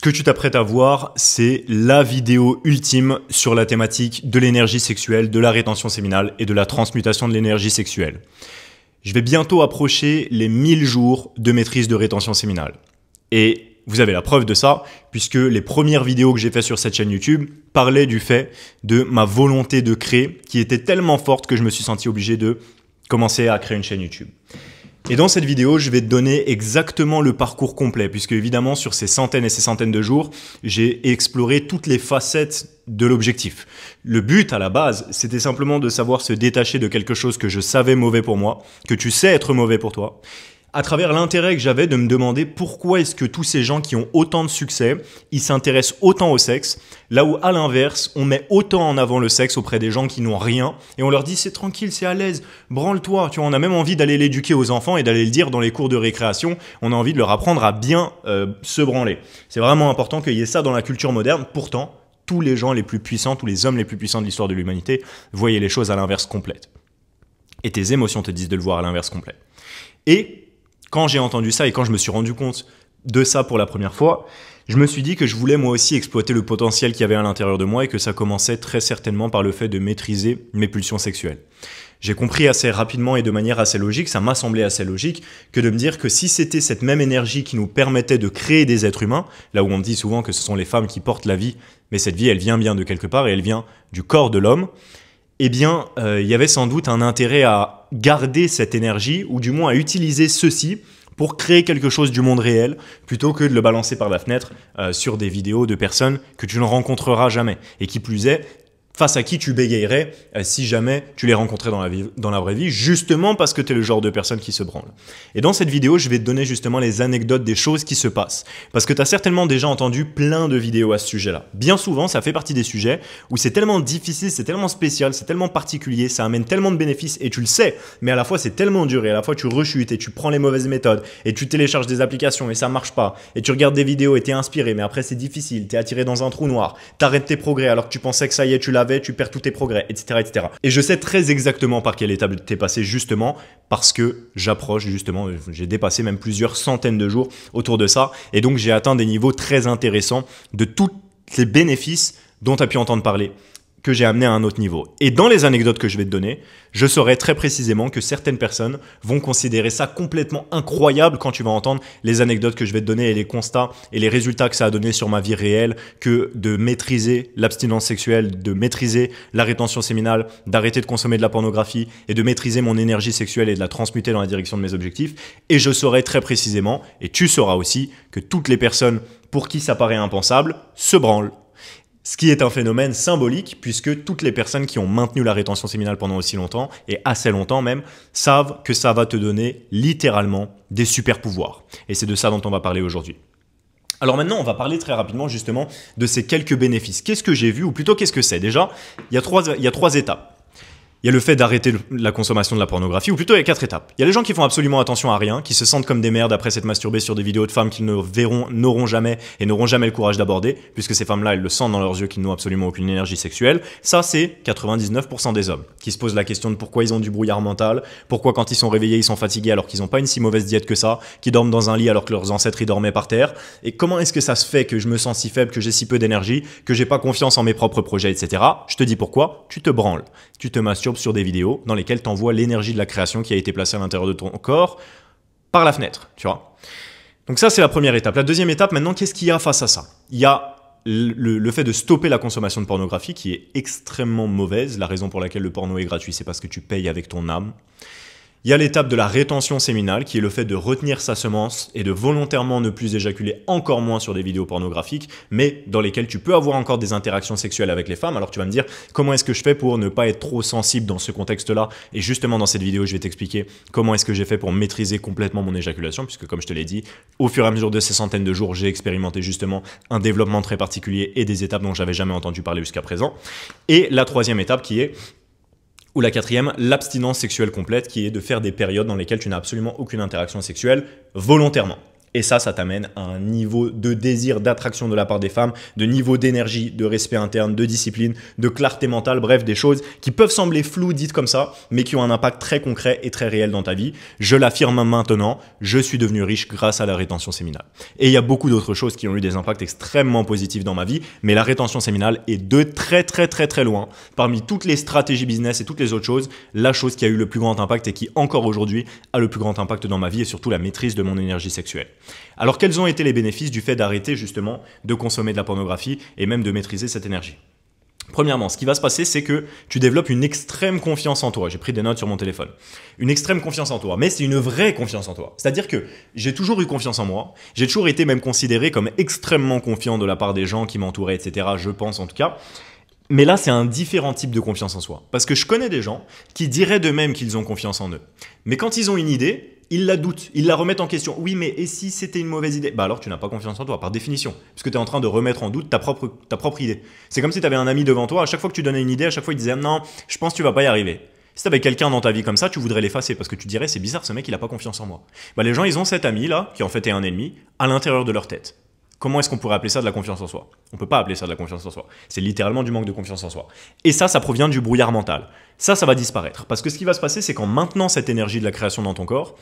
que tu t'apprêtes à voir, c'est la vidéo ultime sur la thématique de l'énergie sexuelle, de la rétention séminale et de la transmutation de l'énergie sexuelle. Je vais bientôt approcher les 1000 jours de maîtrise de rétention séminale. Et vous avez la preuve de ça, puisque les premières vidéos que j'ai faites sur cette chaîne YouTube parlaient du fait de ma volonté de créer, qui était tellement forte que je me suis senti obligé de commencer à créer une chaîne YouTube. Et dans cette vidéo, je vais te donner exactement le parcours complet, puisque évidemment, sur ces centaines et ces centaines de jours, j'ai exploré toutes les facettes de l'objectif. Le but, à la base, c'était simplement de savoir se détacher de quelque chose que je savais mauvais pour moi, que tu sais être mauvais pour toi, à travers l'intérêt que j'avais de me demander pourquoi est-ce que tous ces gens qui ont autant de succès, ils s'intéressent autant au sexe, là où à l'inverse, on met autant en avant le sexe auprès des gens qui n'ont rien, et on leur dit c'est tranquille, c'est à l'aise, branle-toi, tu vois, on a même envie d'aller l'éduquer aux enfants et d'aller le dire dans les cours de récréation, on a envie de leur apprendre à bien se branler. C'est vraiment important qu'il y ait ça dans la culture moderne, pourtant, tous les gens les plus puissants, tous les hommes les plus puissants de l'histoire de l'humanité voyaient les choses à l'inverse complète. Et tes émotions te disent de le voir à l'inverse complet. Et quand j'ai entendu ça et quand je me suis rendu compte de ça pour la première fois, je me suis dit que je voulais moi aussi exploiter le potentiel qu'il y avait à l'intérieur de moi et que ça commençait très certainement par le fait de maîtriser mes pulsions sexuelles. J'ai compris assez rapidement et de manière assez logique, ça m'a semblé assez logique, que de me dire que si c'était cette même énergie qui nous permettait de créer des êtres humains, là où on dit souvent que ce sont les femmes qui portent la vie, mais cette vie elle vient bien de quelque part et elle vient du corps de l'homme, eh bien, il y avait sans doute un intérêt à garder cette énergie, ou du moins à utiliser ceci pour créer quelque chose du monde réel, plutôt que de le balancer par la fenêtre sur des vidéos de personnes que tu ne rencontreras jamais. Et qui plus est, face à qui tu bégayerais si jamais tu les rencontrais dans la vraie vie, justement parce que tu es le genre de personne qui se branle. Et dans cette vidéo, je vais te donner justement les anecdotes des choses qui se passent. Parce que tu as certainement déjà entendu plein de vidéos à ce sujet-là. Bien souvent, ça fait partie des sujets où c'est tellement difficile, c'est tellement spécial, c'est tellement particulier, ça amène tellement de bénéfices et tu le sais, mais à la fois c'est tellement dur et à la fois tu rechutes et tu prends les mauvaises méthodes et tu télécharges des applications et ça marche pas et tu regardes des vidéos et t'es inspiré, mais après c'est difficile, t'es attiré dans un trou noir, t'arrêtes tes progrès alors que tu pensais que ça y est, tu l'avais, tu perds tous tes progrès, etc., etc. Et je sais très exactement par quelle étape t'es passé justement parce que j'approche justement, j'ai dépassé même plusieurs centaines de jours autour de ça et donc j'ai atteint des niveaux très intéressants de tous les bénéfices dont tu as pu entendre parler, que j'ai amené à un autre niveau. Et dans les anecdotes que je vais te donner, je saurai très précisément que certaines personnes vont considérer ça complètement incroyable quand tu vas entendre les anecdotes que je vais te donner et les constats et les résultats que ça a donné sur ma vie réelle, que de maîtriser l'abstinence sexuelle, de maîtriser la rétention séminale, d'arrêter de consommer de la pornographie et de maîtriser mon énergie sexuelle et de la transmuter dans la direction de mes objectifs. Et je saurai très précisément, et tu sauras aussi, que toutes les personnes pour qui ça paraît impensable se branlent. Ce qui est un phénomène symbolique puisque toutes les personnes qui ont maintenu la rétention séminale pendant aussi longtemps, et assez longtemps même, savent que ça va te donner littéralement des super pouvoirs. Et c'est de ça dont on va parler aujourd'hui. Alors maintenant, on va parler très rapidement justement de ces quelques bénéfices. Qu'est-ce que j'ai vu, ou plutôt qu'est-ce que c'est? Déjà, il y a trois étapes. Il y a le fait d'arrêter la consommation de la pornographie, ou plutôt il y a 4 étapes. Il y a les gens qui font absolument attention à rien, qui se sentent comme des merdes après s'être masturbés sur des vidéos de femmes qu'ils ne verront, n'auront jamais et n'auront jamais le courage d'aborder, puisque ces femmes-là, elles le sentent dans leurs yeux qu'ils n'ont absolument aucune énergie sexuelle. Ça, c'est 99% des hommes qui se posent la question de pourquoi ils ont du brouillard mental, pourquoi quand ils sont réveillés, ils sont fatigués alors qu'ils n'ont pas une si mauvaise diète que ça, qu'ils dorment dans un lit alors que leurs ancêtres y dormaient par terre, et comment est-ce que ça se fait que je me sens si faible, que j'ai si peu d'énergie, que j'ai pas confiance en mes propres projets, etc. Je te dis pourquoi, tu te branles. Tu te masturbes sur des vidéos dans lesquelles tu envoies l'énergie de la création qui a été placée à l'intérieur de ton corps par la fenêtre, tu vois. Donc ça, c'est la première étape. La deuxième étape, maintenant, qu'est-ce qu'il y a face à ça? Il y a le fait de stopper la consommation de pornographie qui est extrêmement mauvaise. La raison pour laquelle le porno est gratuit, c'est parce que tu payes avec ton âme. Il y a l'étape de la rétention séminale qui est le fait de retenir sa semence et de volontairement ne plus éjaculer encore moins sur des vidéos pornographiques, mais dans lesquelles tu peux avoir encore des interactions sexuelles avec les femmes. Alors tu vas me dire, comment est-ce que je fais pour ne pas être trop sensible dans ce contexte-là? Et justement dans cette vidéo, je vais t'expliquer comment est-ce que j'ai fait pour maîtriser complètement mon éjaculation, puisque comme je te l'ai dit, au fur et à mesure de ces centaines de jours, j'ai expérimenté justement un développement très particulier et des étapes dont j'avais jamais entendu parler jusqu'à présent. Et la troisième étape qui est ou la quatrième, l'abstinence sexuelle complète, qui est de faire des périodes dans lesquelles tu n'as absolument aucune interaction sexuelle volontairement. Et ça t'amène à un niveau de désir, d'attraction de la part des femmes, de niveau d'énergie, de respect interne, de discipline, de clarté mentale, bref, des choses qui peuvent sembler floues dites comme ça, mais qui ont un impact très concret et très réel dans ta vie. Je l'affirme maintenant, je suis devenu riche grâce à la rétention séminale. Et il y a beaucoup d'autres choses qui ont eu des impacts extrêmement positifs dans ma vie, mais la rétention séminale est de très loin, parmi toutes les stratégies business et toutes les autres choses, la chose qui a eu le plus grand impact et qui encore aujourd'hui a le plus grand impact dans ma vie et surtout la maîtrise de mon énergie sexuelle. Alors quels ont été les bénéfices du fait d'arrêter justement de consommer de la pornographie et même de maîtriser cette énergie ? Premièrement, ce qui va se passer, c'est que tu développes une extrême confiance en toi. J'ai pris des notes sur mon téléphone. Une extrême confiance en toi, mais c'est une vraie confiance en toi. C'est-à-dire que j'ai toujours eu confiance en moi. J'ai toujours été même considéré comme extrêmement confiant de la part des gens qui m'entouraient, etc. Je pense en tout cas. Mais là, c'est un différent type de confiance en soi. Parce que je connais des gens qui diraient d'eux-mêmes qu'ils ont confiance en eux. Mais quand ils ont une idée, ils la doutent, ils la remettent en question. Oui, mais et si c'était une mauvaise idée ? Bah alors tu n'as pas confiance en toi, par définition. Parce que tu es en train de remettre en doute ta propre idée. C'est comme si tu avais un ami devant toi, à chaque fois que tu donnais une idée, à chaque fois il disait « Non, je pense que tu vas pas y arriver ». Si tu avais quelqu'un dans ta vie comme ça, tu voudrais l'effacer parce que tu dirais « C'est bizarre, ce mec il a pas confiance en moi ». Bah les gens, ils ont cet ami-là, qui en fait est un ennemi, à l'intérieur de leur tête. Comment est-ce qu'on pourrait appeler ça de la confiance en soi ? On ne peut pas appeler ça de la confiance en soi. C'est littéralement du manque de confiance en soi. Et ça provient du brouillard mental. Ça va disparaître. Parce que ce qui va se passer, c'est qu'en maintenant cette énergie de la création dans ton corps,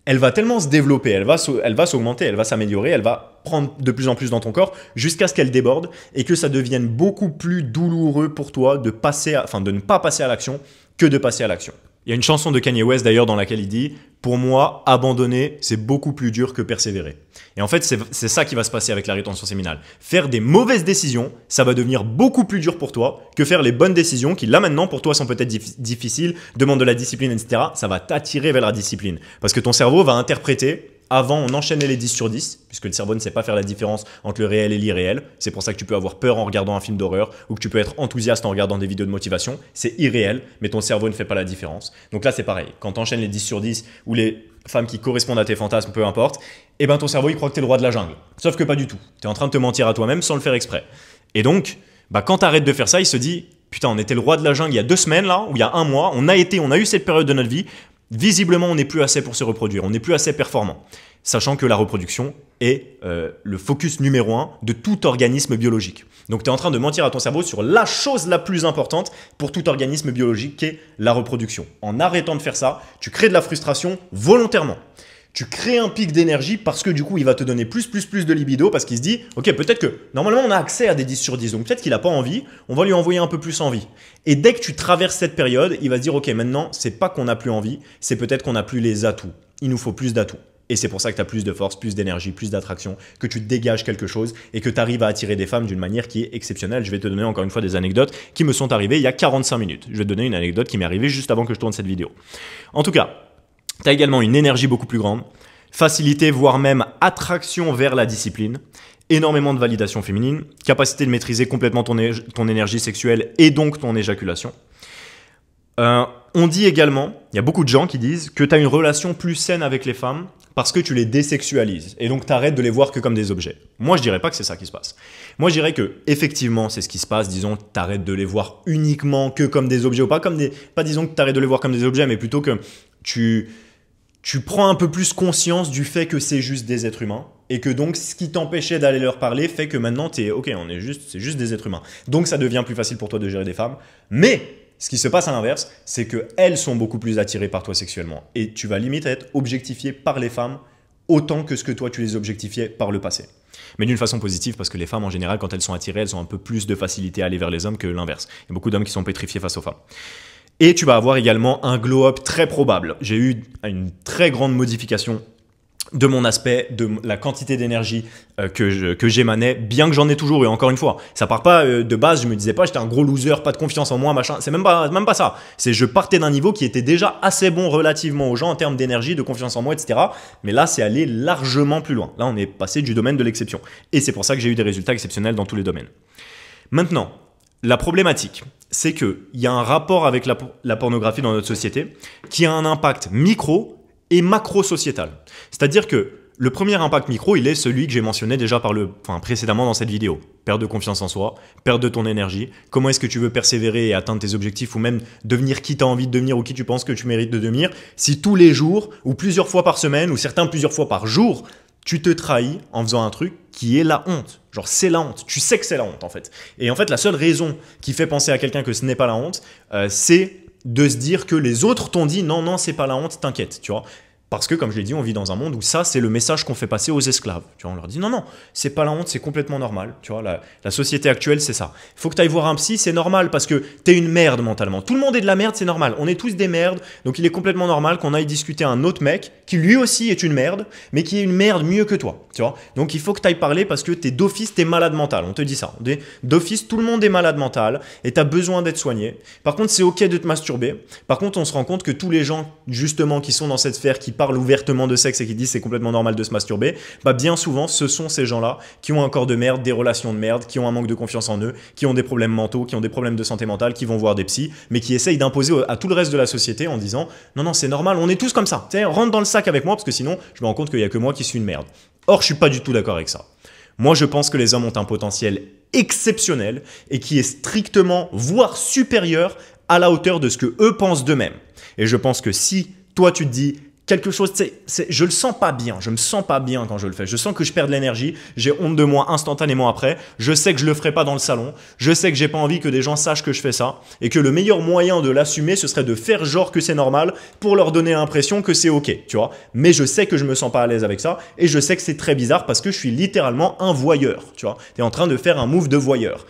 elle va tellement se développer, elle va s'augmenter, elle va s'améliorer, elle va prendre de plus en plus dans ton corps jusqu'à ce qu'elle déborde et que ça devienne beaucoup plus douloureux pour toi de ne pas passer à l'action que de passer à l'action. Il y a une chanson de Kanye West d'ailleurs dans laquelle il dit « Pour moi, abandonner, c'est beaucoup plus dur que persévérer ». Et en fait, c'est ça qui va se passer avec la rétention séminale. Faire des mauvaises décisions, ça va devenir beaucoup plus dur pour toi que faire les bonnes décisions qui, là maintenant, pour toi, sont peut-être difficiles, demandent de la discipline, etc. Ça va t'attirer vers la discipline. Parce que ton cerveau va interpréter. Avant, on enchaînait les 10 sur 10, puisque le cerveau ne sait pas faire la différence entre le réel et l'irréel. C'est pour ça que tu peux avoir peur en regardant un film d'horreur ou que tu peux être enthousiaste en regardant des vidéos de motivation. C'est irréel, mais ton cerveau ne fait pas la différence. Donc là, c'est pareil. Quand tu enchaînes les 10 sur 10 ou les femmes qui correspondent à tes fantasmes, peu importe, eh ben ton cerveau, il croit que tu es le roi de la jungle. Sauf que pas du tout. Tu es en train de te mentir à toi-même sans le faire exprès. Et donc, quand tu arrêtes de faire ça, il se dit « Putain, on était le roi de la jungle il y a 2 semaines, là, ou il y a 1 mois. On a eu cette période de notre vie. Visiblement, on n'est plus assez pour se reproduire. On n'est plus assez performant. » Sachant que la reproduction est le focus numéro 1 de tout organisme biologique. Donc tu es en train de mentir à ton cerveau sur la chose la plus importante pour tout organisme biologique qui est la reproduction. En arrêtant de faire ça, tu crées de la frustration volontairement. Tu crées un pic d'énergie parce que du coup, il va te donner plus de libido parce qu'il se dit « Ok, peut-être que normalement, on a accès à des 10 sur 10, donc peut-être qu'il n'a pas envie, on va lui envoyer un peu plus envie. » Et dès que tu traverses cette période, il va se dire « Ok, maintenant, c'est pas qu'on n'a plus envie, c'est peut-être qu'on n'a plus les atouts. Il nous faut plus d'atouts. » Et c'est pour ça que tu as plus de force, plus d'énergie, plus d'attraction, que tu dégages quelque chose et que tu arrives à attirer des femmes d'une manière qui est exceptionnelle. Je vais te donner encore une fois des anecdotes qui me sont arrivées il y a 45 minutes. Je vais te donner une anecdote qui m'est arrivée juste avant que je tourne cette vidéo. En tout cas, tu as également une énergie beaucoup plus grande, facilité, voire même attraction vers la discipline, énormément de validation féminine, capacité de maîtriser complètement ton énergie sexuelle et donc ton éjaculation. On dit également, il y a beaucoup de gens qui disent que tu as une relation plus saine avec les femmes parce que tu les désexualises et donc tu arrêtes de les voir que comme des objets. Moi, je dirais pas que c'est ça qui se passe. Moi, je dirais que effectivement, c'est ce qui se passe. Disons, tu arrêtes de les voir uniquement que comme des objets ou pas disons que tu arrêtes de les voir comme des objets, mais plutôt que tu prends un peu plus conscience du fait que c'est juste des êtres humains et que donc ce qui t'empêchait d'aller leur parler fait que maintenant c'est juste des êtres humains. Donc ça devient plus facile pour toi de gérer des femmes, mais ce qui se passe à l'inverse, c'est qu'elles sont beaucoup plus attirées par toi sexuellement. Et tu vas limite être objectifié par les femmes autant que ce que toi tu les objectifiais par le passé. Mais d'une façon positive, parce que les femmes en général, quand elles sont attirées, elles ont un peu plus de facilité à aller vers les hommes que l'inverse. Il y a beaucoup d'hommes qui sont pétrifiés face aux femmes. Et tu vas avoir également un glow-up très probable. J'ai eu une très grande modification de mon aspect, de la quantité d'énergie que j'émanais, bien que j'en ai toujours eu. Encore une fois, ça part pas de base, je me disais pas j'étais un gros loser, pas de confiance en moi, machin. C'est même pas ça. C'est je partais d'un niveau qui était déjà assez bon relativement aux gens en termes d'énergie, de confiance en moi, etc. Mais là, c'est allé largement plus loin. Là, on est passé du domaine de l'exception. Et c'est pour ça que j'ai eu des résultats exceptionnels dans tous les domaines. Maintenant, la problématique, c'est qu'il y a un rapport avec la pornographie dans notre société qui a un impact micro et macro-sociétal. C'est-à-dire que le premier impact micro, il est celui que j'ai mentionné déjà précédemment dans cette vidéo. Perte de confiance en soi, perte de ton énergie, comment est-ce que tu veux persévérer et atteindre tes objectifs ou même devenir qui tu as envie de devenir ou qui tu penses que tu mérites de devenir si tous les jours ou plusieurs fois par semaine ou certains plusieurs fois par jour, tu te trahis en faisant un truc qui est la honte. Genre, c'est la honte. Tu sais que c'est la honte, en fait. Et en fait, la seule raison qui fait penser à quelqu'un que ce n'est pas la honte, c'est de se dire que les autres t'ont dit non, non, c'est pas la honte, t'inquiète, tu vois. Parce que, comme je l'ai dit, on vit dans un monde où ça, c'est le message qu'on fait passer aux esclaves. Tu vois, on leur dit non, non, c'est pas la honte, c'est complètement normal. Tu vois, la société actuelle, c'est ça. Il faut que tu ailles voir un psy, c'est normal parce que t'es une merde mentalement. Tout le monde est de la merde, c'est normal. On est tous des merdes, donc il est complètement normal qu'on aille discuter à un autre mec qui lui aussi est une merde, mais qui est une merde mieux que toi. Tu vois, donc il faut que tu ailles parler parce que t'es d'office, t'es malade mental. On te dit ça. D'office, tout le monde est malade mental et t'as besoin d'être soigné. Par contre, c'est ok de te masturber. Par contre, on se rend compte que tous les gens, justement, qui sont dans cette sphère, qui parlent ouvertement de sexe et qui disent c'est complètement normal de se masturber, bah bien souvent ce sont ces gens-là qui ont un corps de merde, des relations de merde, qui ont un manque de confiance en eux, qui ont des problèmes mentaux, qui ont des problèmes de santé mentale, qui vont voir des psys, mais qui essayent d'imposer à tout le reste de la société en disant non non c'est normal, on est tous comme ça, rentre dans le sac avec moi parce que sinon je me rends compte qu'il n'y a que moi qui suis une merde. Or je suis pas du tout d'accord avec ça. Moi je pense que les hommes ont un potentiel exceptionnel et qui est strictement, voire supérieur à la hauteur de ce que eux pensent d'eux-mêmes. Et je pense que si toi tu te dis quelque chose, je le sens pas bien, je me sens pas bien quand je le fais, je sens que je perds de l'énergie, j'ai honte de moi instantanément après, je sais que je le ferai pas dans le salon, je sais que j'ai pas envie que des gens sachent que je fais ça, et que le meilleur moyen de l'assumer, ce serait de faire genre que c'est normal pour leur donner l'impression que c'est ok, tu vois. Mais je sais que je me sens pas à l'aise avec ça, et je sais que c'est très bizarre parce que je suis littéralement un voyeur, tu vois. T'es en train de faire un move de voyeur.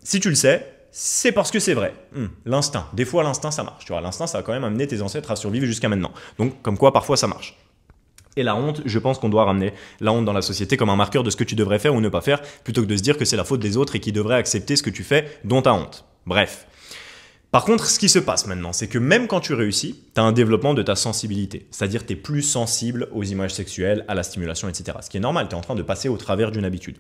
Si tu le sais, c'est parce que c'est vrai. L'instinct. Des fois, l'instinct, ça marche. Tu vois, l'instinct, ça a quand même amené tes ancêtres à survivre jusqu'à maintenant. Donc, comme quoi, parfois, ça marche. Et la honte, je pense qu'on doit ramener la honte dans la société comme un marqueur de ce que tu devrais faire ou ne pas faire, plutôt que de se dire que c'est la faute des autres et qu'ils devraient accepter ce que tu fais, dont ta honte. Bref. Par contre, ce qui se passe maintenant, c'est que même quand tu réussis, tu as un développement de ta sensibilité. C'est-à-dire que tu es plus sensible aux images sexuelles, à la stimulation, etc. Ce qui est normal, tu es en train de passer au travers d'une habitude.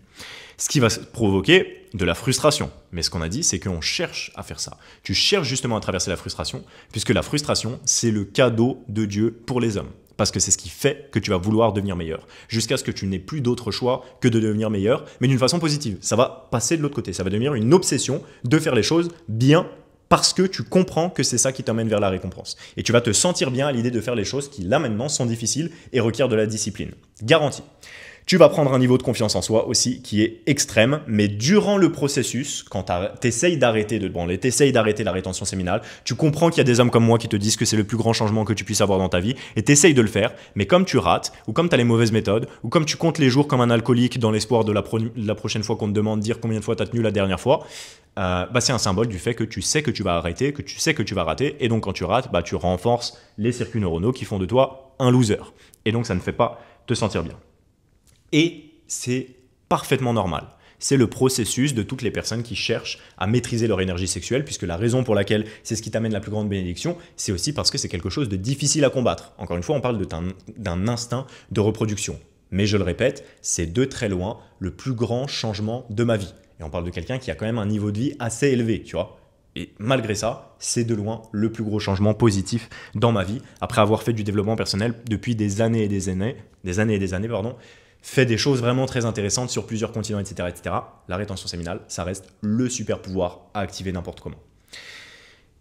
Ce qui va provoquer de la frustration. Mais ce qu'on a dit, c'est qu'on cherche à faire ça. Tu cherches justement à traverser la frustration, puisque la frustration, c'est le cadeau de Dieu pour les hommes. Parce que c'est ce qui fait que tu vas vouloir devenir meilleur. Jusqu'à ce que tu n'aies plus d'autre choix que de devenir meilleur, mais d'une façon positive. Ça va passer de l'autre côté. Ça va devenir une obsession de faire les choses bien, parce que tu comprends que c'est ça qui t'emmène vers la récompense. Et tu vas te sentir bien à l'idée de faire les choses qui, là maintenant, sont difficiles et requièrent de la discipline. Garantie. Tu vas prendre un niveau de confiance en soi aussi qui est extrême, mais durant le processus, quand tu essayes d'arrêter de te branler, tu essayes d'arrêter la rétention séminale, tu comprends qu'il y a des hommes comme moi qui te disent que c'est le plus grand changement que tu puisses avoir dans ta vie, et tu essayes de le faire, mais comme tu rates, ou comme tu as les mauvaises méthodes, ou comme tu comptes les jours comme un alcoolique dans l'espoir de la prochaine fois qu'on te demande de dire combien de fois tu as tenu la dernière fois, c'est un symbole du fait que tu sais que tu vas arrêter, que tu sais que tu vas rater, et donc quand tu rates, tu renforces les circuits neuronaux qui font de toi un loser. Et donc ça ne fait pas te sentir bien. Et c'est parfaitement normal. C'est le processus de toutes les personnes qui cherchent à maîtriser leur énergie sexuelle, puisque la raison pour laquelle c'est ce qui t'amène la plus grande bénédiction, c'est aussi parce que c'est quelque chose de difficile à combattre. Encore une fois, on parle d'un instinct de reproduction. Mais je le répète, c'est de très loin le plus grand changement de ma vie. Et on parle de quelqu'un qui a quand même un niveau de vie assez élevé, tu vois. Et malgré ça, c'est de loin le plus gros changement positif dans ma vie, après avoir fait du développement personnel depuis des années et des années, fait des choses vraiment très intéressantes sur plusieurs continents, etc., etc. La rétention séminale, ça reste le super pouvoir à activer n'importe comment.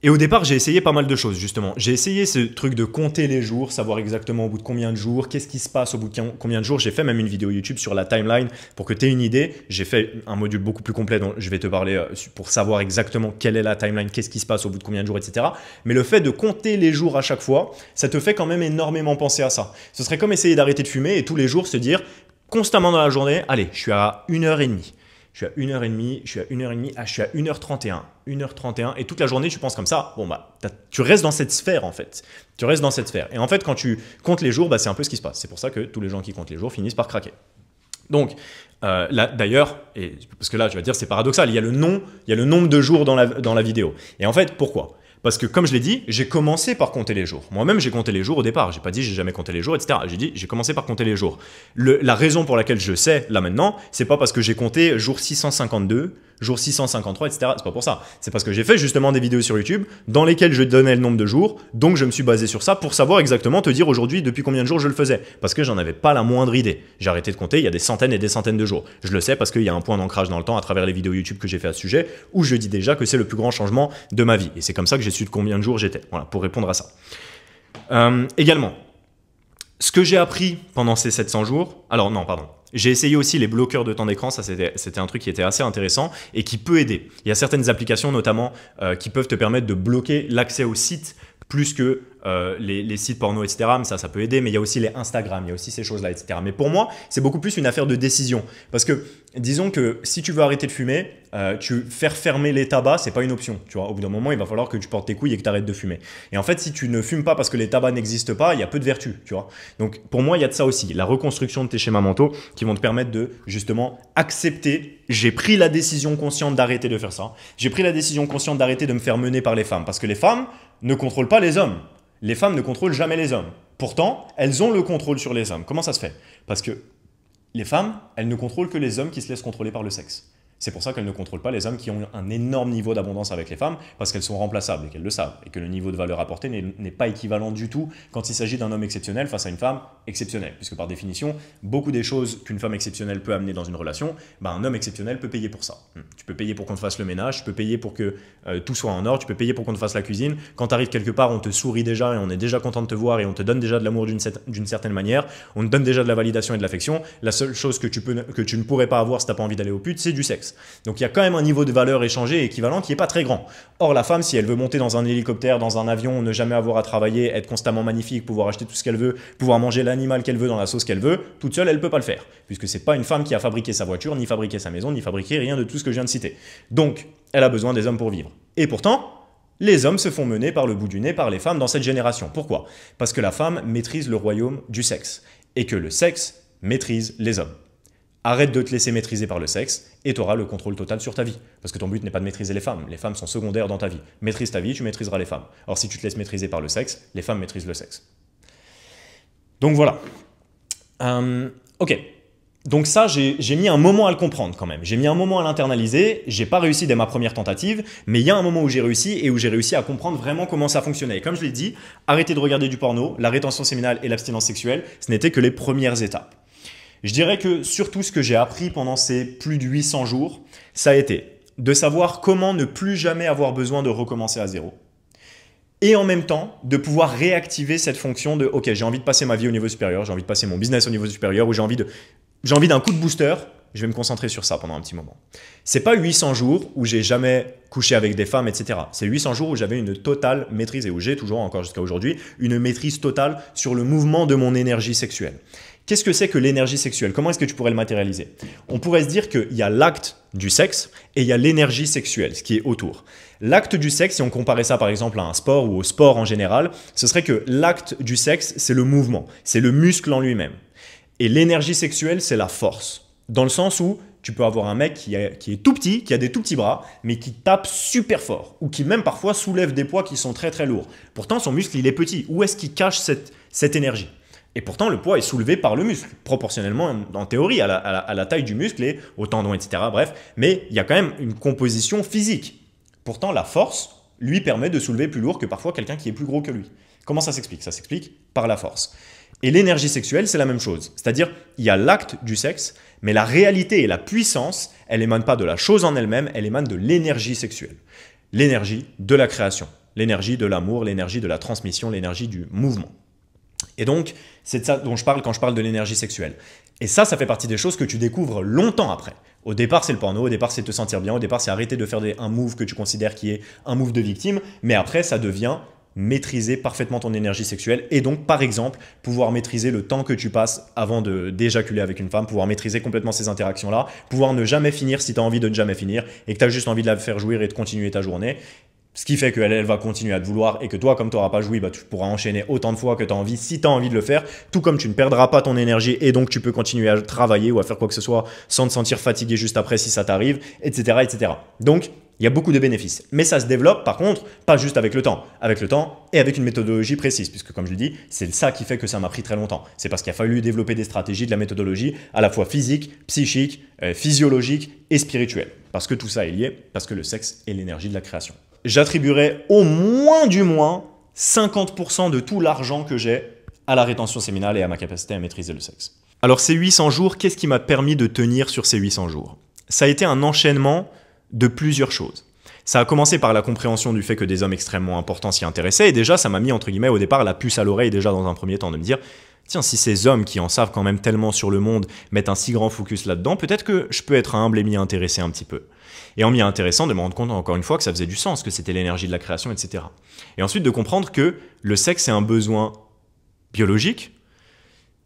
Et au départ, j'ai essayé pas mal de choses, justement. J'ai essayé ce truc de compter les jours, savoir exactement au bout de combien de jours, qu'est-ce qui se passe au bout de combien de jours. J'ai fait même une vidéo YouTube sur la timeline pour que tu aies une idée. J'ai fait un module beaucoup plus complet dont je vais te parler pour savoir exactement quelle est la timeline, qu'est-ce qui se passe au bout de combien de jours, etc. Mais le fait de compter les jours à chaque fois, ça te fait quand même énormément penser à ça. Ce serait comme essayer d'arrêter de fumer et tous les jours se dire constamment dans la journée, allez, je suis à 1h30. Je suis à 1h30, je suis à 1h30, je suis à 1h31, 1h31, et toute la journée, tu penses comme ça, tu restes dans cette sphère, en fait. Tu restes dans cette sphère. Et en fait, quand tu comptes les jours, c'est un peu ce qui se passe. C'est pour ça que tous les gens qui comptent les jours finissent par craquer. Donc, là, d'ailleurs, parce que là, tu vas te dire, c'est paradoxal, il y a le nombre de jours dans la vidéo. Et en fait, pourquoi ? Parce que comme je l'ai dit, j'ai commencé par compter les jours. Moi-même, j'ai compté les jours au départ. J'ai pas dit j'ai jamais compté les jours, etc. J'ai dit j'ai commencé par compter les jours. La raison pour laquelle je sais là maintenant, c'est pas parce que j'ai compté jour 652, jour 653, etc. C'est pas pour ça. C'est parce que j'ai fait justement des vidéos sur YouTube dans lesquelles je donnais le nombre de jours. Donc je me suis basé sur ça pour savoir exactement te dire aujourd'hui depuis combien de jours je le faisais. Parce que j'en avais pas la moindre idée. J'ai arrêté de compter, il y a des centaines et des centaines de jours. Je le sais parce qu'il y a un point d'ancrage dans le temps à travers les vidéos YouTube que j'ai fait à ce sujet où je dis déjà que c'est le plus grand changement de ma vie. Et c'est comme ça que j'ai su de combien de jours j'étais. Voilà, pour répondre à ça. Également, Ce que j'ai appris pendant ces 700 jours, alors non, pardon, j'ai essayé aussi les bloqueurs de temps d'écran, ça c'était un truc qui était assez intéressant et qui peut aider. Il y a certaines applications notamment qui peuvent te permettre de bloquer l'accès aux sites plus que les sites porno, etc. Mais ça peut aider, mais il y a aussi les Instagram, il y a aussi ces choses-là, etc. Mais pour moi, c'est beaucoup plus une affaire de décision. Parce que, disons que si tu veux arrêter de fumer, faire fermer les tabacs, c'est pas une option. Tu vois, au bout d'un moment, il va falloir que tu portes tes couilles et que tu arrêtes de fumer. Et en fait, si tu ne fumes pas parce que les tabacs n'existent pas, il y a peu de vertu, tu vois. Donc, pour moi, il y a de ça aussi. La reconstruction de tes schémas mentaux qui vont te permettre de, justement, accepter. J'ai pris la décision consciente d'arrêter de faire ça. J'ai pris la décision consciente d'arrêter de me faire mener par les femmes. Parce que les femmes ne contrôlent pas les hommes. Les femmes ne contrôlent jamais les hommes. Pourtant, elles ont le contrôle sur les hommes. Comment ça se fait? Parce que les femmes, elles ne contrôlent que les hommes qui se laissent contrôler par le sexe. C'est pour ça qu'elles ne contrôlent pas les hommes qui ont un énorme niveau d'abondance avec les femmes, parce qu'elles sont remplaçables et qu'elles le savent, et que le niveau de valeur apporté n'est pas équivalent du tout quand il s'agit d'un homme exceptionnel face à une femme exceptionnelle. Puisque par définition, beaucoup des choses qu'une femme exceptionnelle peut amener dans une relation, un homme exceptionnel peut payer pour ça. Tu peux payer pour qu'on te fasse le ménage, tu peux payer pour que tout soit en ordre, tu peux payer pour qu'on te fasse la cuisine. Quand tu arrives quelque part, on te sourit déjà et on est déjà content de te voir et on te donne déjà de l'amour d'une certaine manière, on te donne déjà de la validation et de l'affection. La seule chose que tu ne pourrais pas avoir si tu n'as pas envie d'aller au pute, c'est du sexe. Donc il y a quand même un niveau de valeur échangé équivalent qui n'est pas très grand. Or la femme, si elle veut monter dans un hélicoptère, dans un avion, ne jamais avoir à travailler, être constamment magnifique, pouvoir acheter tout ce qu'elle veut, pouvoir manger l'animal qu'elle veut dans la sauce qu'elle veut, toute seule elle ne peut pas le faire. Puisque c'est pas une femme qui a fabriqué sa voiture, ni fabriqué sa maison, ni fabriqué rien de tout ce que je viens de citer. Donc elle a besoin des hommes pour vivre. Et pourtant, les hommes se font mener par le bout du nez par les femmes dans cette génération. Pourquoi? Parce que la femme maîtrise le royaume du sexe. Et que le sexe maîtrise les hommes. Arrête de te laisser maîtriser par le sexe et tu auras le contrôle total sur ta vie. Parce que ton but n'est pas de maîtriser les femmes. Les femmes sont secondaires dans ta vie. Maîtrise ta vie, tu maîtriseras les femmes. Or, si tu te laisses maîtriser par le sexe, les femmes maîtrisent le sexe. Donc voilà. Ok. Donc ça, j'ai mis un moment à le comprendre quand même. J'ai mis un moment à l'internaliser. J'ai pas réussi dès ma première tentative, mais il y a un moment où j'ai réussi et où j'ai réussi à comprendre vraiment comment ça fonctionnait. Et comme je l'ai dit, arrêter de regarder du porno, la rétention séminale et l'abstinence sexuelle, ce n'étaient que les premières étapes. Je dirais que surtout ce que j'ai appris pendant ces plus de 800 jours, ça a été de savoir comment ne plus jamais avoir besoin de recommencer à zéro. Et en même temps, de pouvoir réactiver cette fonction de « Ok, j'ai envie de passer ma vie au niveau supérieur, j'ai envie de passer mon business au niveau supérieur, ou j'ai envie d'un coup de booster, je vais me concentrer sur ça pendant un petit moment. » C'est pas 800 jours où j'ai jamais couché avec des femmes, etc. C'est 800 jours où j'avais une totale maîtrise, et où j'ai toujours encore jusqu'à aujourd'hui, une maîtrise totale sur le mouvement de mon énergie sexuelle. Qu'est-ce que c'est que l'énergie sexuelle? Comment est-ce que tu pourrais le matérialiser? On pourrait se dire qu'il y a l'acte du sexe et il y a l'énergie sexuelle, ce qui est autour. L'acte du sexe, si on comparait ça par exemple à un sport ou au sport en général, ce serait que l'acte du sexe, c'est le mouvement, c'est le muscle en lui-même. Et l'énergie sexuelle, c'est la force. Dans le sens où tu peux avoir un mec qui est tout petit, qui a des tout petits bras, mais qui tape super fort, ou qui même parfois soulève des poids qui sont très très lourds. Pourtant, son muscle, il est petit. Où est-ce qu'il cache cette énergie? Et pourtant, le poids est soulevé par le muscle, proportionnellement, en théorie, à la taille du muscle et au tendon, etc. Bref, mais il y a quand même une composition physique. Pourtant, la force lui permet de soulever plus lourd que parfois quelqu'un qui est plus gros que lui. Comment ça s'explique? Ça s'explique par la force. Et l'énergie sexuelle, c'est la même chose. C'est-à-dire, il y a l'acte du sexe, mais la réalité et la puissance, elle émane pas de la chose en elle-même, elle émane de l'énergie sexuelle. L'énergie de la création, l'énergie de l'amour, l'énergie de la transmission, l'énergie du mouvement. Et donc, c'est de ça dont je parle quand je parle de l'énergie sexuelle. Et ça fait partie des choses que tu découvres longtemps après. Au départ, c'est le porno, au départ, c'est te sentir bien, au départ, c'est arrêter de faire un move que tu considères qui est un move de victime, mais après, ça devient maîtriser parfaitement ton énergie sexuelle et donc, par exemple, pouvoir maîtriser le temps que tu passes avant d'éjaculer avec une femme, pouvoir maîtriser complètement ces interactions-là, pouvoir ne jamais finir si tu as envie de ne jamais finir et que tu as juste envie de la faire jouir et de continuer ta journée. Ce qui fait qu'elle va continuer à te vouloir et que toi, comme tu n'auras pas joui, tu pourras enchaîner autant de fois que tu as envie, si tu as envie de le faire, tout comme tu ne perdras pas ton énergie et donc tu peux continuer à travailler ou à faire quoi que ce soit sans te sentir fatigué juste après si ça t'arrive, etc., etc. Donc, il y a beaucoup de bénéfices. Mais ça se développe, par contre, pas juste avec le temps et avec une méthodologie précise, puisque comme je le dis, c'est ça qui fait que ça m'a pris très longtemps. C'est parce qu'il a fallu développer des stratégies, de la méthodologie, à la fois physique, psychique, physiologique et spirituelle. Parce que tout ça est lié, parce que le sexe est l'énergie de la création. J'attribuerais au moins 50% de tout l'argent que j'ai à la rétention séminale et à ma capacité à maîtriser le sexe. Alors ces 800 jours, qu'est-ce qui m'a permis de tenir sur ces 800 jours? Ça a été un enchaînement de plusieurs choses. Ça a commencé par la compréhension du fait que des hommes extrêmement importants s'y intéressaient et déjà ça m'a mis entre guillemets au départ la puce à l'oreille déjà dans un premier temps de me dire tiens, si ces hommes qui en savent quand même tellement sur le monde mettent un si grand focus là-dedans, peut-être que je peux être humble et m'y intéresser un petit peu. Et en m'y intéressant, de me rendre compte encore une fois que ça faisait du sens, que c'était l'énergie de la création, etc. Et ensuite de comprendre que le sexe est un besoin biologique,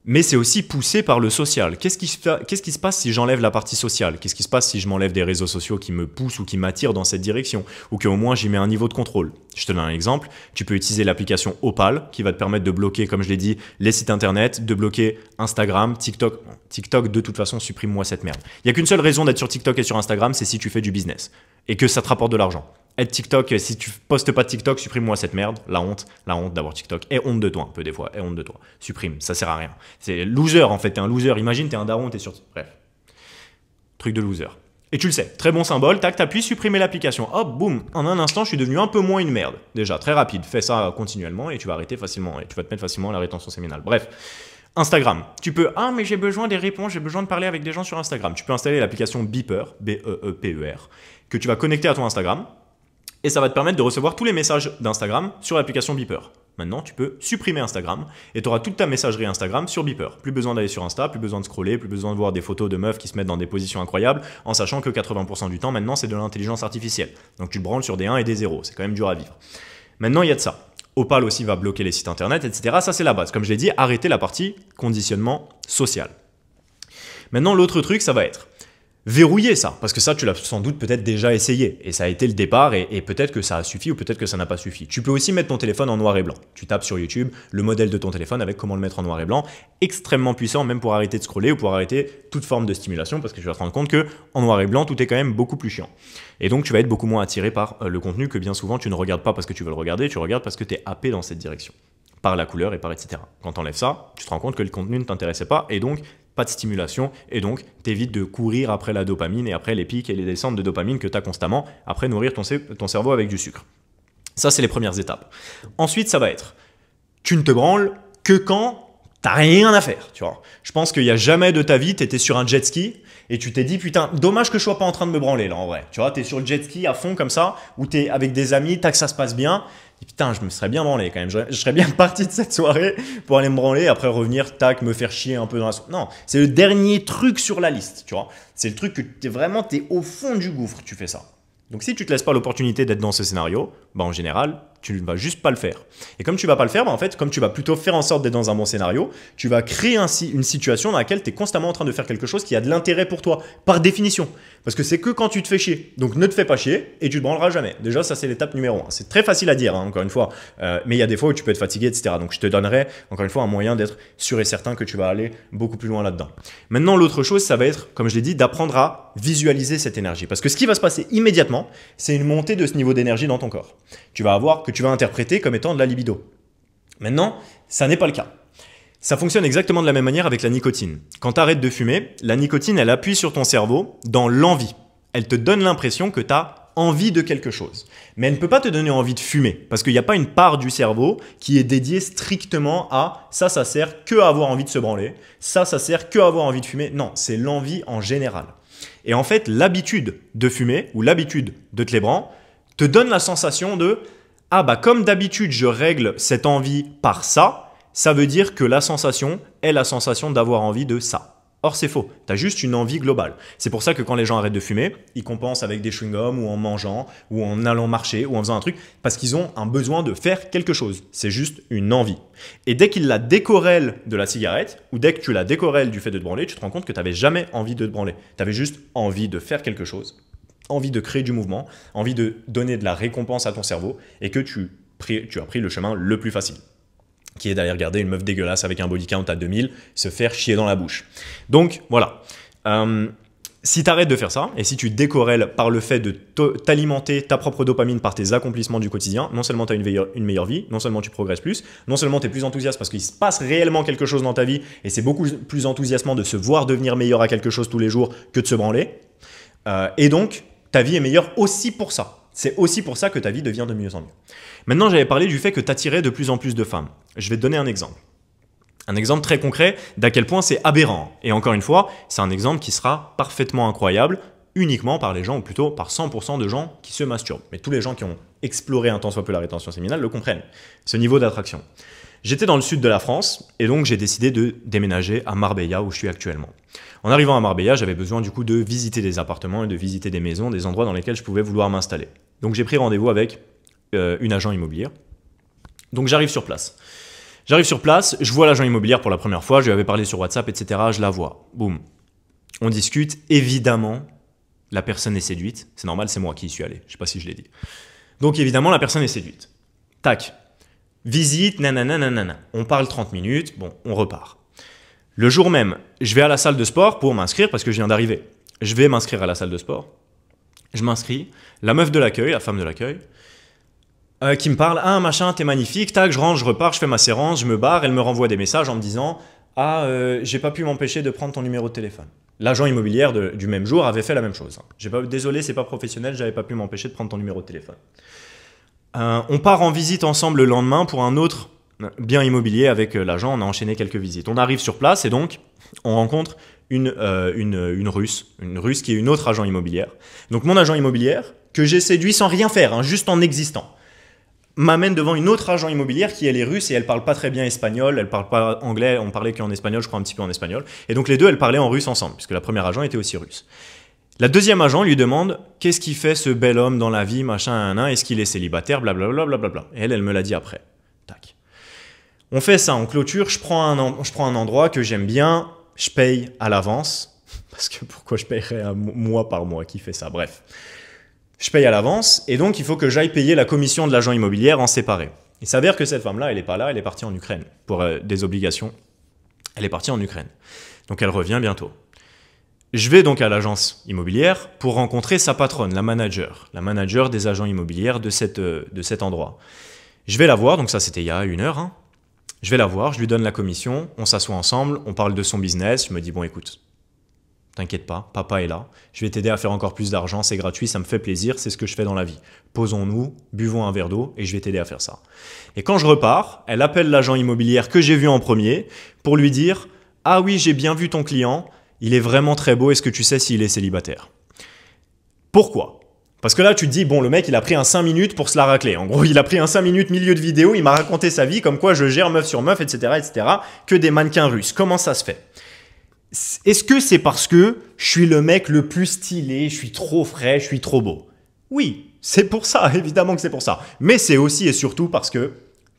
mais c'est aussi poussé par le social. Qu'est-ce qui se passe si j'enlève la partie sociale? Qu'est-ce qui se passe si je m'enlève des réseaux sociaux qui me poussent ou qui m'attirent dans cette direction? Ou qu'au moins j'y mets un niveau de contrôle. Je te donne un exemple. Tu peux utiliser l'application Opal qui va te permettre de bloquer, comme je l'ai dit, les sites internet, de bloquer Instagram, TikTok. TikTok, de toute façon, supprime-moi cette merde. Il n'y a qu'une seule raison d'être sur TikTok et sur Instagram, c'est si tu fais du business et que ça te rapporte de l'argent. Être TikTok, si tu postes pas de TikTok, supprime-moi cette merde. La honte d'avoir TikTok. Et honte de toi, un peu des fois. Et honte de toi. Supprime, ça sert à rien. C'est loser en fait, t'es un loser. Imagine, t'es un daron, t'es sur. Bref. Truc de loser. Et tu le sais, très bon symbole, tac, t'appuies, supprimer l'application. Hop, boum, en un instant, je suis devenu un peu moins une merde. Déjà, très rapide. Fais ça continuellement et tu vas arrêter facilement. Et tu vas te mettre facilement à la rétention séminale. Bref. Instagram. Tu peux, mais j'ai besoin des réponses, j'ai besoin de parler avec des gens sur Instagram. Tu peux installer l'application Beeper, B-E-E-P-E-R, que tu vas connecter à ton Instagram. Et ça va te permettre de recevoir tous les messages d'Instagram sur l'application Beeper. Maintenant, tu peux supprimer Instagram et tu auras toute ta messagerie Instagram sur Beeper. Plus besoin d'aller sur Insta, plus besoin de scroller, plus besoin de voir des photos de meufs qui se mettent dans des positions incroyables, en sachant que 80% du temps, maintenant, c'est de l'intelligence artificielle. Donc tu te branles sur des 1 et des 0. C'est quand même dur à vivre. Maintenant, il y a de ça. Opal aussi va bloquer les sites internet, etc. Ça, c'est la base. Comme je l'ai dit, arrêter la partie conditionnement social. Maintenant, l'autre truc, ça va être verrouiller ça, parce que ça, tu l'as sans doute peut-être déjà essayé, et ça a été le départ, et peut-être que ça a suffi, ou peut-être que ça n'a pas suffi. Tu peux aussi mettre ton téléphone en noir et blanc. Tu tapes sur YouTube le modèle de ton téléphone avec comment le mettre en noir et blanc, extrêmement puissant, même pour arrêter de scroller, ou pour arrêter toute forme de stimulation, parce que tu vas te rendre compte que en noir et blanc, tout est quand même beaucoup plus chiant. Et donc, tu vas être beaucoup moins attiré par le contenu que bien souvent, tu ne regardes pas parce que tu veux le regarder, tu regardes parce que tu es happé dans cette direction, par la couleur et par etc. Quand tu enlèves ça, tu te rends compte que le contenu ne t'intéressait pas, et donc, pas de stimulation, et donc t'évites de courir après la dopamine et après les pics et les descentes de dopamine que tu as constamment, après nourrir ton cerveau avec du sucre. Ça, c'est les premières étapes. Ensuite, ça va être, tu ne te branles que quand t'as rien à faire, tu vois. Je pense qu'il n'y a jamais de ta vie, tu étais sur un jet ski et tu t'es dit, putain, dommage que je sois pas en train de me branler là, en vrai. Tu vois, tu es sur le jet ski à fond comme ça, ou tu es avec des amis, tac, ça se passe bien. Et putain, je me serais bien branlé quand même. Je serais bien parti de cette soirée pour aller me branler, après revenir, tac, me faire chier un peu dans la soirée. Non, c'est le dernier truc sur la liste, tu vois. C'est le truc que t'es au fond du gouffre, tu fais ça. Donc si tu te laisses pas l'opportunité d'être dans ce scénario, bah en général, tu ne vas juste pas le faire. Et comme tu vas pas le faire, bah en fait, comme tu vas plutôt faire en sorte d'être dans un bon scénario, tu vas créer ainsi une situation dans laquelle tu es constamment en train de faire quelque chose qui a de l'intérêt pour toi, par définition. Parce que c'est que quand tu te fais chier. Donc ne te fais pas chier et tu te branleras jamais. Déjà, ça c'est l'étape numéro 1. C'est très facile à dire, hein, encore une fois. Mais il y a des fois où tu peux être fatigué, etc. Donc je te donnerai, encore une fois, un moyen d'être sûr et certain que tu vas aller beaucoup plus loin là-dedans. Maintenant, l'autre chose, ça va être, comme je l'ai dit, d'apprendre à visualiser cette énergie. Parce que ce qui va se passer immédiatement, c'est une montée de ce niveau d'énergie dans ton corps. Tu vas avoir, que tu vas interpréter comme étant de la libido. Maintenant, ça n'est pas le cas. Ça fonctionne exactement de la même manière avec la nicotine. Quand tu arrêtes de fumer, la nicotine, elle appuie sur ton cerveau dans l'envie. Elle te donne l'impression que tu as envie de quelque chose. Mais elle ne peut pas te donner envie de fumer, parce qu'il n'y a pas une part du cerveau qui est dédiée strictement à ça sert que à avoir envie de se branler, ça sert que à avoir envie de fumer. Non, c'est l'envie en général. Et en fait, l'habitude de fumer ou l'habitude de te lébran te donne la sensation de « Ah bah comme d'habitude, je règle cette envie par ça », ça veut dire que la sensation est la sensation d'avoir envie de ça. Or, c'est faux. Tu as juste une envie globale. C'est pour ça que quand les gens arrêtent de fumer, ils compensent avec des chewing-gums ou en mangeant ou en allant marcher ou en faisant un truc parce qu'ils ont un besoin de faire quelque chose. C'est juste une envie. Et dès qu'ils la décorrèlent de la cigarette ou dès que tu la décorrèles du fait de te branler, tu te rends compte que tu n'avais jamais envie de te branler. Tu avais juste envie de faire quelque chose, envie de créer du mouvement, envie de donner de la récompense à ton cerveau et que tu as pris le chemin le plus facile, qui est d'aller regarder une meuf dégueulasse avec un body count à 2000 se faire chier dans la bouche. Donc voilà, si tu arrêtes de faire ça et si tu décorrèles par le fait de t'alimenter ta propre dopamine par tes accomplissements du quotidien, non seulement tu as une meilleure vie, non seulement tu progresses plus, non seulement tu es plus enthousiaste parce qu'il se passe réellement quelque chose dans ta vie et c'est beaucoup plus enthousiasmant de se voir devenir meilleur à quelque chose tous les jours que de se branler. Et donc, ta vie est meilleure aussi pour ça. C'est aussi pour ça que ta vie devient de mieux en mieux. Maintenant, j'avais parlé du fait que tu attirais de plus en plus de femmes. Je vais te donner un exemple. Un exemple très concret d'à quel point c'est aberrant. Et encore une fois, c'est un exemple qui sera parfaitement incroyable uniquement par les gens, ou plutôt par 100% de gens qui se masturbent. Mais tous les gens qui ont exploré un tant soit peu la rétention séminale le comprennent. Ce niveau d'attraction. J'étais dans le sud de la France et donc j'ai décidé de déménager à Marbella où je suis actuellement. En arrivant à Marbella, j'avais besoin du coup de visiter des appartements et de visiter des maisons, des endroits dans lesquels je pouvais vouloir m'installer. Donc j'ai pris rendez-vous avec une agent immobilière. Donc j'arrive sur place. Je vois l'agent immobilière pour la première fois, je lui avais parlé sur WhatsApp, etc. Je la vois. Boum. On discute. Évidemment, la personne est séduite. C'est normal, c'est moi qui y suis allé. Je ne sais pas si je l'ai dit. Donc évidemment, la personne est séduite. Tac. Visite, nanana. On parle 30 minutes, bon, on repart. Le jour même, je vais à la salle de sport pour m'inscrire parce que je viens d'arriver. Je vais m'inscrire à la salle de sport. Je m'inscris. La meuf de l'accueil, la femme de l'accueil, qui me parle, ah machin, t'es magnifique, tac, je rentre, je repars, je fais ma séance, je me barre, elle me renvoie des messages en me disant, ah, j'ai pas pu m'empêcher de prendre ton numéro de téléphone. L'agent immobilière du même jour avait fait la même chose. Désolé, c'est pas professionnel, j'avais pas pu m'empêcher de prendre ton numéro de téléphone. On part en visite ensemble le lendemain pour un autre bien immobilier avec l'agent, on a enchaîné quelques visites. On arrive sur place et donc on rencontre une Russe qui est une autre agent immobilière. Donc mon agent immobilière, que j'ai séduit sans rien faire, hein, juste en existant, m'amène devant une autre agent immobilière qui elle est russe et elle parle pas très bien espagnol, elle parle pas anglais, on parlait qu'en espagnol, je crois un petit peu en espagnol. Et donc les deux, elles parlaient en russe ensemble, puisque la première agent était aussi russe. La deuxième agent lui demande qu'est-ce qu'il fait ce bel homme dans la vie, machin, est-ce qu'il est célibataire, blablabla, blablabla. Et elle me l'a dit après. Tac. On fait ça, on clôture, je prends un endroit que j'aime bien, je paye à l'avance, parce que pourquoi je payerais un mois par mois, qui fait ça, bref. Je paye à l'avance et donc il faut que j'aille payer la commission de l'agent immobilier en séparé. Il s'avère que cette femme-là, elle n'est pas là, elle est partie en Ukraine pour des obligations. Elle est partie en Ukraine. Donc elle revient bientôt. Je vais donc à l'agence immobilière pour rencontrer sa patronne, la manager des agents immobiliers de cet endroit. Je vais la voir, donc ça c'était il y a 1 heure. Hein. Je vais la voir, je lui donne la commission, on s'assoit ensemble, on parle de son business, je me dis bon écoute, t'inquiète pas, papa est là, je vais t'aider à faire encore plus d'argent, c'est gratuit, ça me fait plaisir, c'est ce que je fais dans la vie. Posons-nous, buvons un verre d'eau et je vais t'aider à faire ça. Et quand je repars, elle appelle l'agent immobilier que j'ai vu en premier pour lui dire « Ah oui, j'ai bien vu ton client, il est vraiment très beau, est-ce que tu sais s'il est célibataire ?» Pourquoi ? Parce que là, tu te dis, bon, le mec, il a pris un 5 minutes pour se la racler. En gros, il a pris un 5 minutes milieu de vidéo, il m'a raconté sa vie, comme quoi je gère meuf sur meuf, etc., que des mannequins russes. Comment ça se fait ? Est-ce que c'est parce que je suis le mec le plus stylé, je suis trop frais, je suis trop beau? Oui, c'est pour ça, évidemment que c'est pour ça. Mais c'est aussi et surtout parce que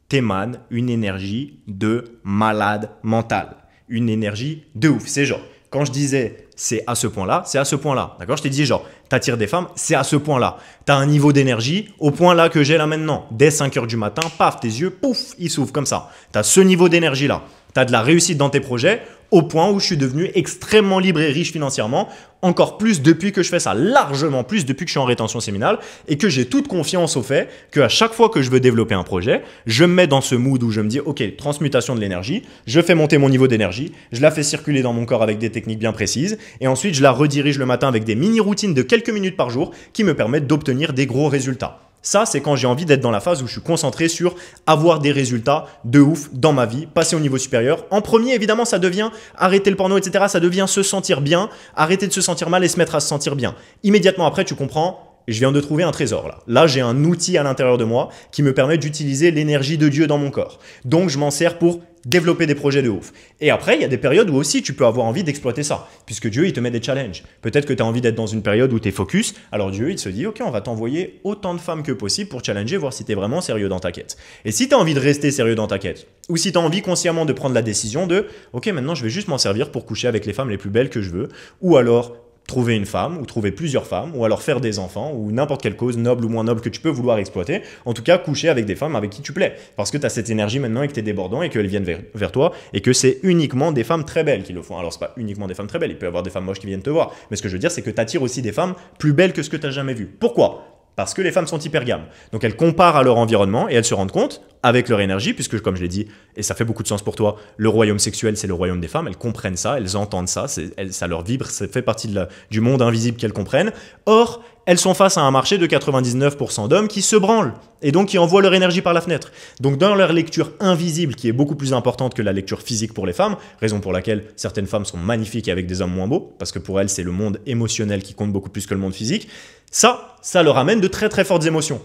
t'émanes une énergie de malade mental. Une énergie de ouf. C'est genre, quand je disais c'est à ce point-là, c'est à ce point-là. D'accord? Je t'ai dit genre, t'attires des femmes, c'est à ce point-là. T'as un niveau d'énergie au point là que j'ai là maintenant. Dès 5 heures du matin, paf, tes yeux, pouf, ils s'ouvrent comme ça. T'as ce niveau d'énergie-là. T'as de la réussite dans tes projets au point où je suis devenu extrêmement libre et riche financièrement, encore plus depuis que je fais ça, largement plus depuis que je suis en rétention séminale et que j'ai toute confiance au fait qu'à chaque fois que je veux développer un projet, je me mets dans ce mood où je me dis ok, transmutation de l'énergie, je fais monter mon niveau d'énergie, je la fais circuler dans mon corps avec des techniques bien précises et ensuite je la redirige le matin avec des mini-routines de quelques minutes par jour qui me permettent d'obtenir des gros résultats. Ça, c'est quand j'ai envie d'être dans la phase où je suis concentré sur avoir des résultats de ouf dans ma vie, passer au niveau supérieur. En premier, évidemment, ça devient arrêter le porno, etc. Ça devient se sentir bien, arrêter de se sentir mal et se mettre à se sentir bien. Immédiatement après, tu comprends, je viens de trouver un trésor là. Là, j'ai un outil à l'intérieur de moi qui me permet d'utiliser l'énergie de Dieu dans mon corps. Donc, je m'en sers pour développer des projets de ouf. Et après, il y a des périodes où aussi tu peux avoir envie d'exploiter ça, puisque Dieu, il te met des challenges. Peut-être que tu as envie d'être dans une période où tu es focus, alors Dieu, il se dit, ok, on va t'envoyer autant de femmes que possible pour challenger, voir si tu es vraiment sérieux dans ta quête. Et si tu as envie de rester sérieux dans ta quête, ou si tu as envie consciemment de prendre la décision de, ok, maintenant je vais juste m'en servir pour coucher avec les femmes les plus belles que je veux, ou alors trouver une femme, ou trouver plusieurs femmes, ou alors faire des enfants, ou n'importe quelle cause, noble ou moins noble, que tu peux vouloir exploiter. En tout cas, coucher avec des femmes avec qui tu plais. Parce que tu as cette énergie maintenant et que tu es débordant et qu'elles viennent vers toi et que c'est uniquement des femmes très belles qui le font. Alors, c'est pas uniquement des femmes très belles, il peut y avoir des femmes moches qui viennent te voir. Mais ce que je veux dire, c'est que tu attires aussi des femmes plus belles que ce que tu n'as jamais vu. Pourquoi ? Parce que les femmes sont hypergames. Donc elles comparent à leur environnement et elles se rendent compte, avec leur énergie, puisque comme je l'ai dit, et ça fait beaucoup de sens pour toi, le royaume sexuel, c'est le royaume des femmes, elles comprennent ça, elles entendent ça, ça leur vibre, ça fait partie du monde invisible qu'elles comprennent. Or, elles sont face à un marché de 99% d'hommes qui se branlent et donc qui envoient leur énergie par la fenêtre. Donc dans leur lecture invisible, qui est beaucoup plus importante que la lecture physique pour les femmes, raison pour laquelle certaines femmes sont magnifiques avec des hommes moins beaux, parce que pour elles, c'est le monde émotionnel qui compte beaucoup plus que le monde physique, ça leur amène de très très fortes émotions.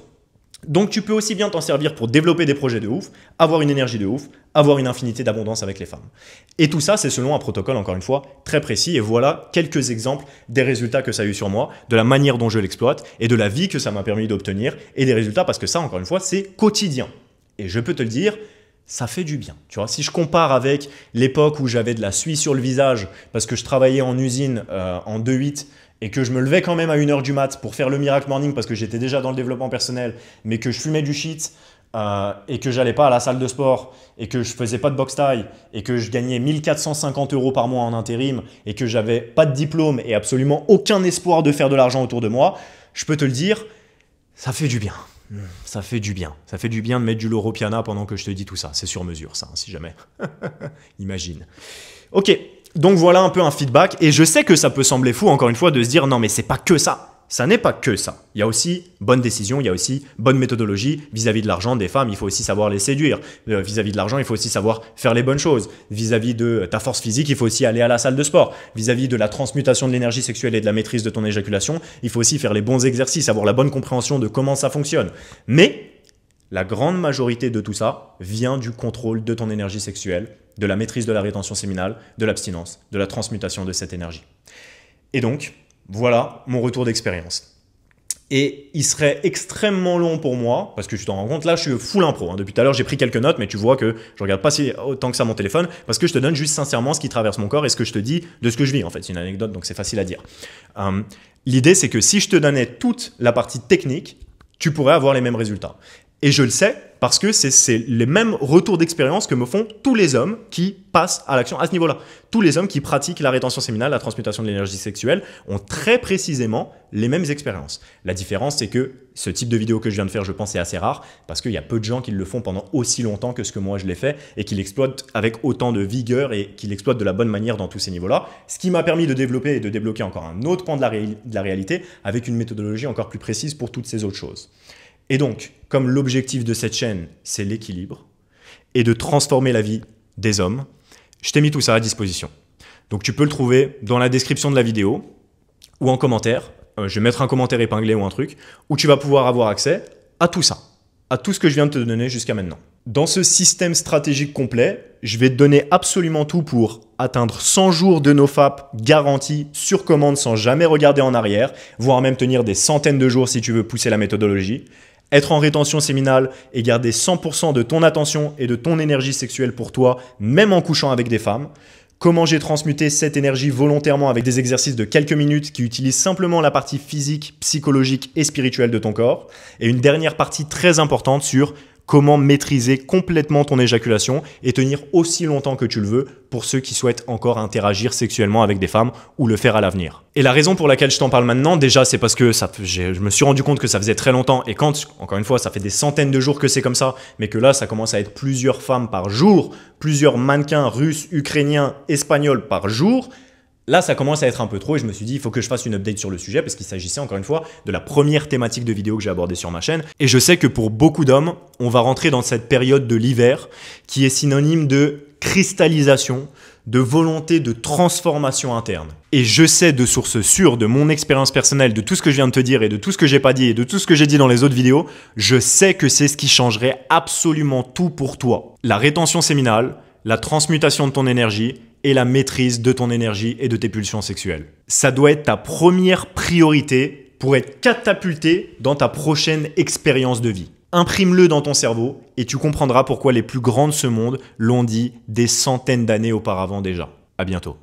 Donc tu peux aussi bien t'en servir pour développer des projets de ouf, avoir une énergie de ouf, avoir une infinité d'abondance avec les femmes. Et tout ça, c'est selon un protocole, encore une fois, très précis. Et voilà quelques exemples des résultats que ça a eu sur moi, de la manière dont je l'exploite et de la vie que ça m'a permis d'obtenir et des résultats, parce que ça, encore une fois, c'est quotidien. Et je peux te le dire, ça fait du bien. Tu vois, si je compare avec l'époque où j'avais de la suie sur le visage parce que je travaillais en usine en 2-8 et que je me levais quand même à 1h du mat pour faire le Miracle Morning parce que j'étais déjà dans le développement personnel, mais que je fumais du shit et que j'allais pas à la salle de sport et que je faisais pas de boxe taille et que je gagnais 1450 € par mois en intérim et que j'avais pas de diplôme et absolument aucun espoir de faire de l'argent autour de moi, je peux te le dire, ça fait du bien. Ça fait du bien. Ça fait du bien de mettre du Loro Piana pendant que je te dis tout ça. C'est sur mesure, ça, si jamais. Imagine. Ok, donc voilà un peu un feedback. Et je sais que ça peut sembler fou, encore une fois, de se dire non, mais c'est pas que ça. Ça n'est pas que ça. Il y a aussi bonne décision, il y a aussi bonne méthodologie vis-à-vis de l'argent des femmes. Il faut aussi savoir les séduire. Vis-à-vis de l'argent, il faut aussi savoir faire les bonnes choses. Vis-à-vis de ta force physique, il faut aussi aller à la salle de sport. Vis-à-vis de la transmutation de l'énergie sexuelle et de la maîtrise de ton éjaculation, il faut aussi faire les bons exercices, avoir la bonne compréhension de comment ça fonctionne. Mais la grande majorité de tout ça vient du contrôle de ton énergie sexuelle, de la maîtrise de la rétention séminale, de l'abstinence, de la transmutation de cette énergie. Et donc, voilà mon retour d'expérience. Et il serait extrêmement long pour moi, parce que tu t'en rends compte, là je suis full impro. Depuis tout à l'heure j'ai pris quelques notes, mais tu vois que je regarde pas autant que ça mon téléphone, parce que je te donne juste sincèrement ce qui traverse mon corps et ce que je te dis de ce que je vis. En fait, c'est une anecdote, donc c'est facile à dire. L'idée c'est que si je te donnais toute la partie technique, tu pourrais avoir les mêmes résultats. Et je le sais parce que c'est les mêmes retours d'expérience que me font tous les hommes qui passent à l'action à ce niveau-là. Tous les hommes qui pratiquent la rétention séminale, la transmutation de l'énergie sexuelle ont très précisément les mêmes expériences. La différence, c'est que ce type de vidéo que je viens de faire, je pense, est assez rare parce qu'il y a peu de gens qui le font pendant aussi longtemps que ce que moi je l'ai fait et qui l'exploitent avec autant de vigueur et qui l'exploitent de la bonne manière dans tous ces niveaux-là. Ce qui m'a permis de développer et de débloquer encore un autre pan de la réalité avec une méthodologie encore plus précise pour toutes ces autres choses. Et donc, comme l'objectif de cette chaîne, c'est l'équilibre et de transformer la vie des hommes, je t'ai mis tout ça à disposition. Donc tu peux le trouver dans la description de la vidéo ou en commentaire. Je vais mettre un commentaire épinglé ou un truc où tu vas pouvoir avoir accès à tout ça, à tout ce que je viens de te donner jusqu'à maintenant. Dans ce système stratégique complet, je vais te donner absolument tout pour atteindre 100 jours de NoFap garantis sur commande sans jamais regarder en arrière, voire même tenir des centaines de jours si tu veux pousser la méthodologie. Être en rétention séminale et garder 100% de ton attention et de ton énergie sexuelle pour toi, même en couchant avec des femmes. Comment j'ai transmuté cette énergie volontairement avec des exercices de quelques minutes qui utilisent simplement la partie physique, psychologique et spirituelle de ton corps. Et une dernière partie très importante sur comment maîtriser complètement ton éjaculation et tenir aussi longtemps que tu le veux pour ceux qui souhaitent encore interagir sexuellement avec des femmes ou le faire à l'avenir. Et la raison pour laquelle je t'en parle maintenant, déjà, c'est parce que je me suis rendu compte que ça faisait très longtemps et quand, encore une fois, ça fait des centaines de jours que c'est comme ça, mais que là, ça commence à être plusieurs femmes par jour, plusieurs mannequins russes, ukrainiens, espagnols par jour. Là, ça commence à être un peu trop et je me suis dit, il faut que je fasse une update sur le sujet parce qu'il s'agissait encore une fois de la première thématique de vidéo que j'ai abordée sur ma chaîne. Et je sais que pour beaucoup d'hommes, on va rentrer dans cette période de l'hiver qui est synonyme de cristallisation, de volonté de transformation interne. Et je sais de sources sûres, de mon expérience personnelle, de tout ce que je viens de te dire et de tout ce que j'ai pas dit et de tout ce que j'ai dit dans les autres vidéos, je sais que c'est ce qui changerait absolument tout pour toi. La rétention séminale, la transmutation de ton énergie, et la maîtrise de ton énergie et de tes pulsions sexuelles. Ça doit être ta première priorité pour être catapulté dans ta prochaine expérience de vie. Imprime-le dans ton cerveau et tu comprendras pourquoi les plus grands de ce monde l'ont dit des centaines d'années auparavant déjà. À bientôt.